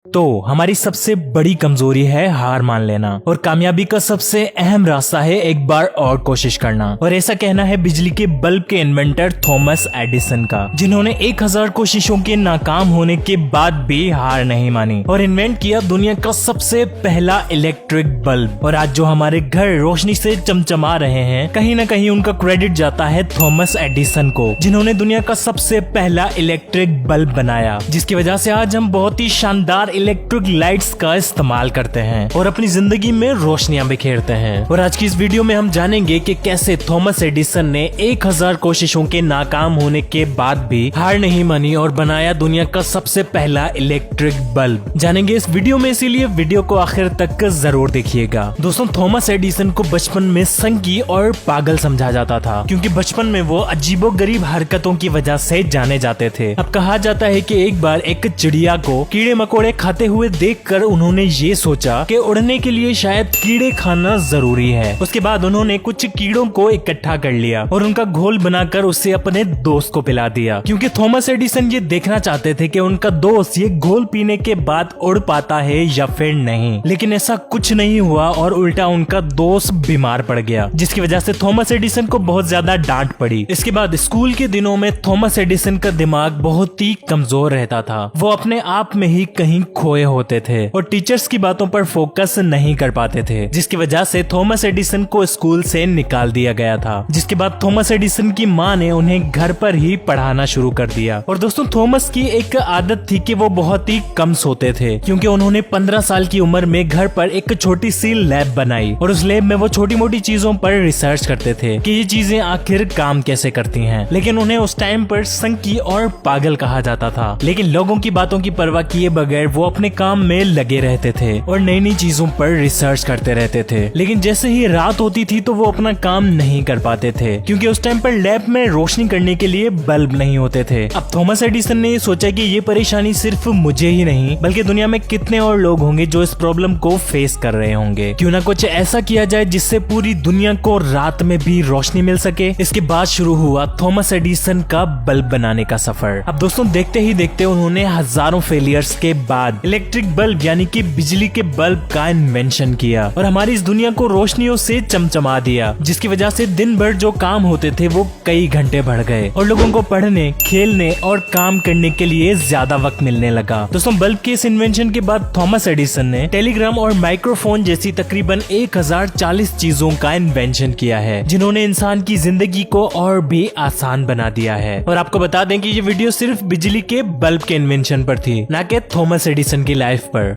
तो हमारी सबसे बड़ी कमजोरी है हार मान लेना और कामयाबी का सबसे अहम रास्ता है एक बार और कोशिश करना। और ऐसा कहना है बिजली के बल्ब के इन्वेंटर थॉमस एडिसन का, जिन्होंने 1000 कोशिशों के नाकाम होने के बाद भी हार नहीं मानी और इन्वेंट किया दुनिया का सबसे पहला इलेक्ट्रिक बल्ब। और आज जो हमारे घर रोशनी से चमचमा रहे हैं, कहीं न कहीं उनका क्रेडिट जाता है थॉमस एडिसन को, जिन्होंने दुनिया का सबसे पहला इलेक्ट्रिक बल्ब बनाया, जिसकी वजह से आज हम बहुत ही शानदार इलेक्ट्रिक लाइट्स का इस्तेमाल करते हैं और अपनी जिंदगी में रोशनियां बिखेरते हैं। और आज की इस वीडियो में हम जानेंगे कि कैसे थॉमस एडिसन ने 1000 कोशिशों के नाकाम होने के बाद भी हार नहीं मानी और बनाया दुनिया का सबसे पहला इलेक्ट्रिक बल्ब। जानेंगे इस वीडियो में, इसीलिए वीडियो को आखिर तक जरूर देखिएगा। दोस्तों, थॉमस एडिसन को बचपन में संगी और पागल समझा जाता था, क्योंकि बचपन में वो अजीबोगरीब हरकतों की वजह से जाने जाते थे। अब कहा जाता है कि एक बार एक चिड़िया को कीड़े मकोड़े खाते हुए देखकर उन्होंने ये सोचा कि उड़ने के लिए शायद कीड़े खाना जरूरी है। उसके बाद उन्होंने कुछ कीड़ों को इकट्ठा कर लिया और उनका घोल बनाकर उसे अपने दोस्त को पिला दिया, क्योंकि थॉमस एडिसन ये देखना चाहते थे कि उनका दोस्त ये घोल पीने के बाद उड़ पाता है या फिर नहीं। लेकिन ऐसा कुछ नहीं हुआ और उल्टा उनका दोस्त बीमार पड़ गया, जिसकी वजह से थॉमस एडिसन को बहुत ज्यादा डांट पड़ी। इसके बाद स्कूल के दिनों में थॉमस एडिसन का दिमाग बहुत ही कमजोर रहता था। वो अपने आप में ही कहीं खोए होते थे और टीचर्स की बातों पर फोकस नहीं कर पाते थे, जिसकी वजह से थॉमस एडिसन को स्कूल से निकाल दिया गया था। जिसके बाद थॉमस एडिसन की मां ने उन्हें घर पर ही पढ़ाना शुरू कर दिया। और दोस्तों, थॉमस की एक आदत थी कि वो बहुत ही कम सोते थे, क्योंकि उन्होंने 15 साल की उम्र में घर पर एक छोटी सी लैब बनाई और उस लैब में वो छोटी मोटी चीजों पर रिसर्च करते थे कि ये चीजें आखिर काम कैसे करती हैं। लेकिन उन्हें उस टाइम पर संकी और पागल कहा जाता था, लेकिन लोगों की बातों की परवाह किए बगैर वो अपने काम में लगे रहते थे और नई नई चीजों पर रिसर्च करते रहते थे। लेकिन जैसे ही रात होती थी तो वो अपना काम नहीं कर पाते थे, क्योंकि उस टाइम पर लैब में रोशनी करने के लिए बल्ब नहीं होते थे। अब थॉमस एडिसन ने सोचा कि ये परेशानी सिर्फ मुझे ही नहीं बल्कि दुनिया में कितने और लोग होंगे जो इस प्रॉब्लम को फेस कर रहे होंगे। क्यों ना कुछ ऐसा किया जाए जिससे पूरी दुनिया को रात में भी रोशनी मिल सके। इसके बाद शुरू हुआ थॉमस एडिसन का बल्ब बनाने का सफर। अब दोस्तों, देखते ही देखते उन्होंने हजारों फेलियर्स के बाद इलेक्ट्रिक बल्ब यानी कि बिजली के बल्ब का इन्वेंशन किया और हमारी इस दुनिया को रोशनियों से चमचमा दिया, जिसकी वजह से दिन भर जो काम होते थे वो कई घंटे बढ़ गए और लोगों को पढ़ने, खेलने और काम करने के लिए ज्यादा वक्त मिलने लगा। दोस्तों, बल्ब के इस इन्वेंशन के बाद थॉमस एडिसन ने टेलीग्राम और माइक्रोफोन जैसी तकरीबन 1040 चीजों का इन्वेंशन किया है, जिन्होंने इंसान की जिंदगी को और भी आसान बना दिया है। और आपको बता दें कि ये वीडियो सिर्फ बिजली के बल्ब के इन्वेंशन पर थी, ना कि थॉमस एडिसन की लाइफ पर।